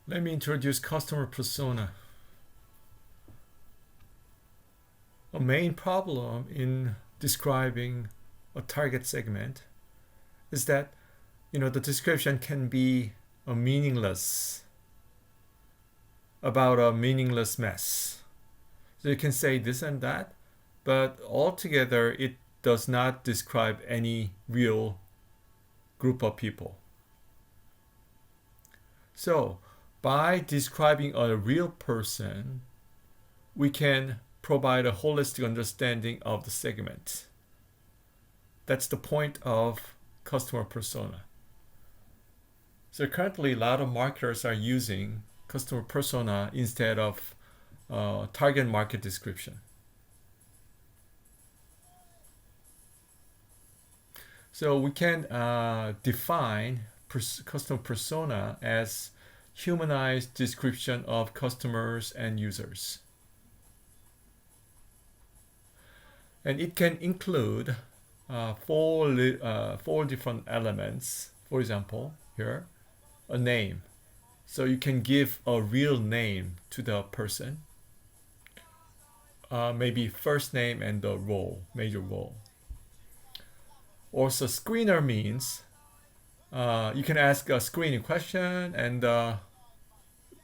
Let me introduce customer persona. A main problem in describing a target segment is that the description can be meaningless about a meaningless mess. So you can say this and that, but altogether it does not describe any real group of people. So by describing a real person, we can provide a holistic understanding of the segment. That's the point of customer persona. So currently a lot of marketers are using customer persona instead of target market description. So we can define customer persona as humanized description of customers and users. And it can include four different elements. For example, here, a name. So you can give a real name to the person. Maybe first name and the role, major role. Also, screener means you can ask a screening question and the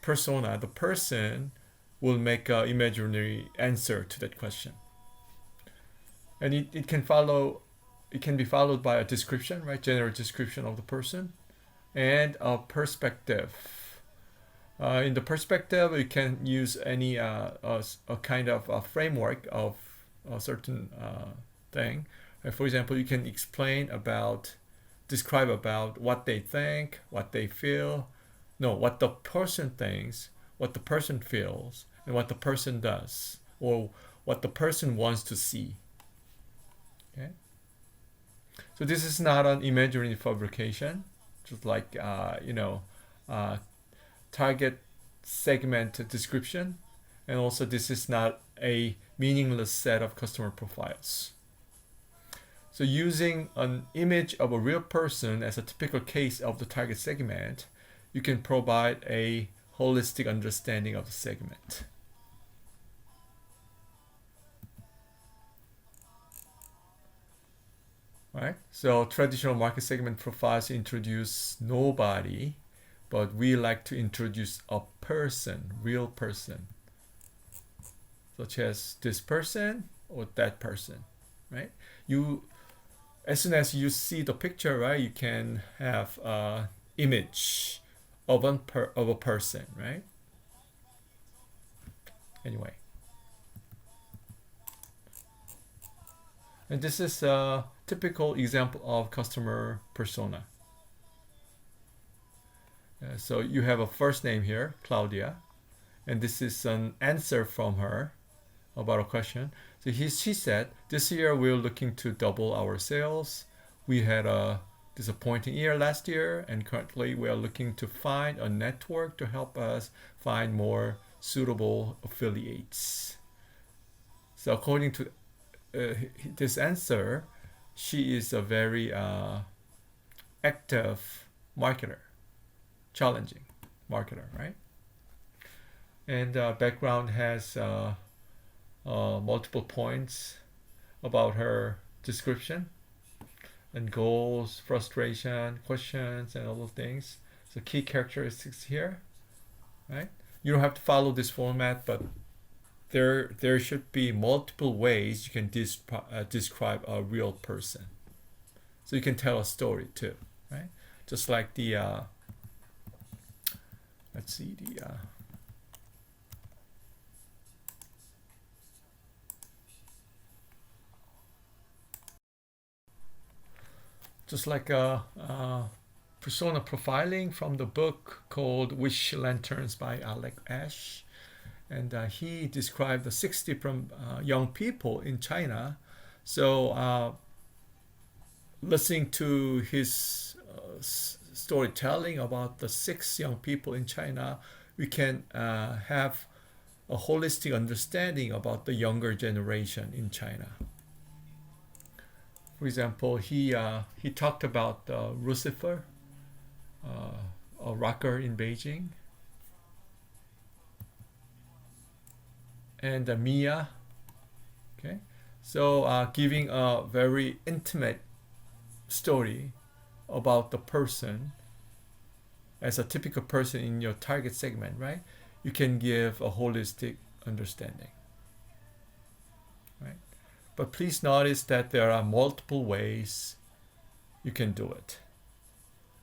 persona, the person, will make an imaginary answer to that question. And it can be followed by a description, right? General description of the person and a perspective. In the perspective, you can use any a kind of a framework of a certain thing. For example, you can describe about what they think, what they feel, what the person thinks, what the person feels, and what the person does, or what the person wants to see. Okay. So this is not an imaginary fabrication, just like target segment description, and also this is not a meaningless set of customer profiles. So using an image of a real person as a typical case of the target segment, you can provide a holistic understanding of the segment. Right? So traditional market segment profiles introduce nobody, but we like to introduce a person, real person, such as this person or that person, right? As soon as you see the picture, right, you can have an image of a person, right? Anyway, and this is a typical example of customer persona. So you have a first name here, Claudia, and this is an answer from her about a question. So she said, this year we're looking to double our sales. We had a disappointing year last year, and currently we are looking to find a network to help us find more suitable affiliates. So according to this answer, she is a very active marketer, challenging marketer, right? And background has multiple points about her description and goals, frustration, questions, and all those things. So key characteristics here, right? You don't have to follow this format, but there should be multiple ways you can describe a real person. So you can tell a story too, right? Just like the let's see the just like persona profiling from the book called Wish Lanterns by Alec Ash. And he described the 60 from young people in China. So listening to his storytelling about the 6 young people in China, we can have a holistic understanding about the younger generation in China. For example, he talked about Lucifer, a rocker in Beijing, and Mia. Okay, so giving a very intimate story about the person as a typical person in your target segment, right? You can give a holistic understanding, right? But please notice that there are multiple ways you can do it.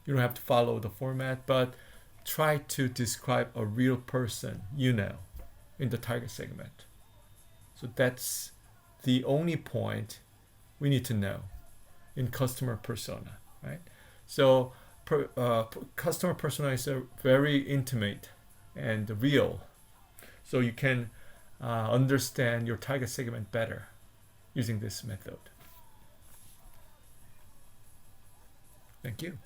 You don't have to follow the format, but try to describe a real person you know in the target segment. So that's the only point we need to know in customer persona, right? So customer persona is a very intimate and real, so you can understand your target segment better using this method. Thank you.